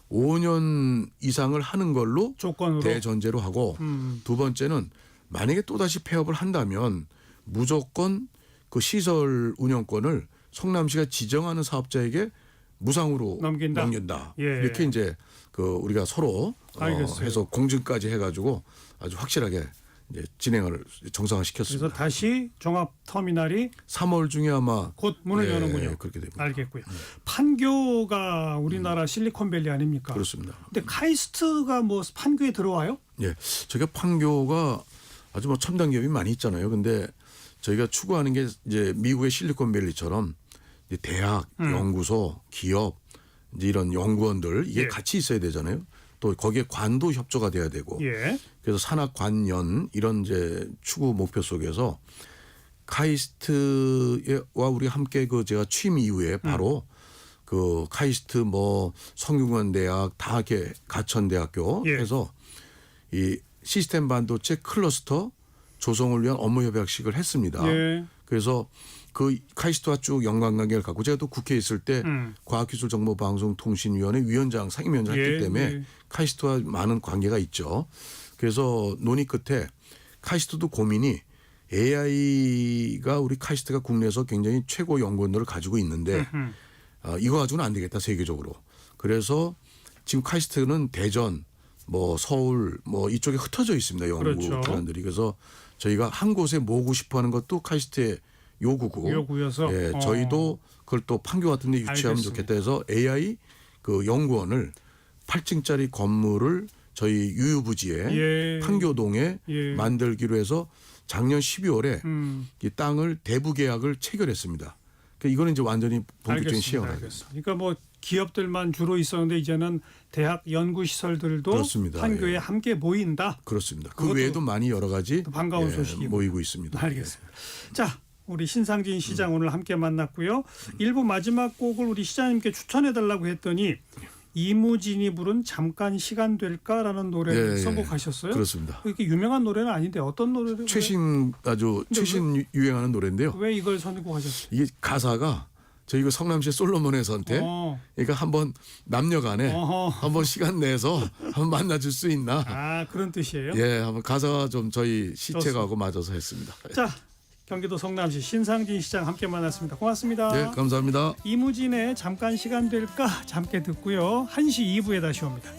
5년 이상을 하는 걸로 조건으로. 대전제로 하고 두 번째는 만약에 또 다시 폐업을 한다면 무조건 그 시설 운영권을 성남시가 지정하는 사업자에게 무상으로 넘긴다. 예. 이렇게 이제 그 우리가 서로 알겠어요. 해서 공증까지 해가지고 아주 확실하게 이제 진행을 정상화시켰습니다. 그래서 다시 종합 터미널이 3월 중에 아마 곧 문을 여는군요. 그렇게 됩니다. 알겠고요. 판교가 우리나라 실리콘밸리 아닙니까? 그렇습니다. 근데 카이스트가 뭐 판교에 들어와요? 예, 저희가 판교가 아주 뭐 첨단 기업이 많이 있잖아요. 근데 저희가 추구하는 게 이제 미국의 실리콘밸리처럼 이제 대학, 연구소, 기업 이제 이런 연구원들 이게 예. 같이 있어야 되잖아요. 또 거기에 관도 협조가 돼야 되고. 예. 그래서 산학 관연 이런 이제 추구 목표 속에서 카이스트와 우리 함께 그 제가 취임 이후에 바로 그 카이스트 뭐 성균관대학 다 이렇게 가천대학교 예. 해서 이 시스템 반도체 클러스터 조성을 위한 업무 협약식을 했습니다. 예. 그래서 그 카이스트와 쭉 연관관계를 갖고 제가 또 국회에 있을 때 과학기술정보방송통신위원회 위원장 상임위원장 예, 했기 때문에 예. 카이스트와 많은 관계가 있죠. 그래서 논의 끝에 카이스트도 고민이 AI가 우리 카이스트가 국내에서 굉장히 최고 연구원들을 가지고 있는데 이거 가지고는 안 되겠다 세계적으로. 그래서 지금 카이스트는 대전, 뭐 서울, 뭐 이쪽에 흩어져 있습니다. 연구 그렇죠. 기관들이. 그래서 저희가 한 곳에 모으고 싶어하는 것도 카이스트의 요구고. 요구여서. 예, 저희도 그걸 또 판교 같은 데 유치하면 알겠습니다. 좋겠다 해서 AI 그 연구원을 8층짜리 건물을 저희 유유부지에 예. 판교동에 예. 만들기로 해서 작년 12월에 이 땅을 대부 계약을 체결했습니다. 그러니까 이거는 이제 완전히 본격적인 시행을 하겠습니다. 그러니까 뭐 기업들만 주로 있었는데 이제는 대학 연구 시설들도 그렇습니다. 판교에 예. 함께 모인다. 그렇습니다. 그 그것도 외에도 많이 여러 가지 반가운 소식이고. 모이고 있습니다. 알겠습니다. 자, 우리 신상진 시장 오늘 함께 만났고요. 일부 마지막 곡을 우리 시장님께 추천해달라고 했더니 이무진이 부른 잠깐 시간 될까라는 노래를 예, 예. 선곡하셨어요. 그렇습니다. 이렇게 유명한 노래는 아닌데 어떤 노래를 최신 아주 근데 최신 유행하는 노래인데요. 왜 이걸 선곡하셨어요? 이게 가사가 저희 그 성남시 솔로몬의 선택. 그러니까 한번 남녀간에 어허. 한번 시간 내서 한번 만나줄 수 있나? 아, 그런 뜻이에요? 예, 한번 가사가 좀 저희 좋습니다. 시책하고 맞아서 했습니다. 자, 경기도 성남시 신상진 시장 함께 만났습니다. 고맙습니다. 네, 감사합니다. 이무진의 잠깐 시간 될까 함께 듣고요. 1시 2부에 다시 옵니다.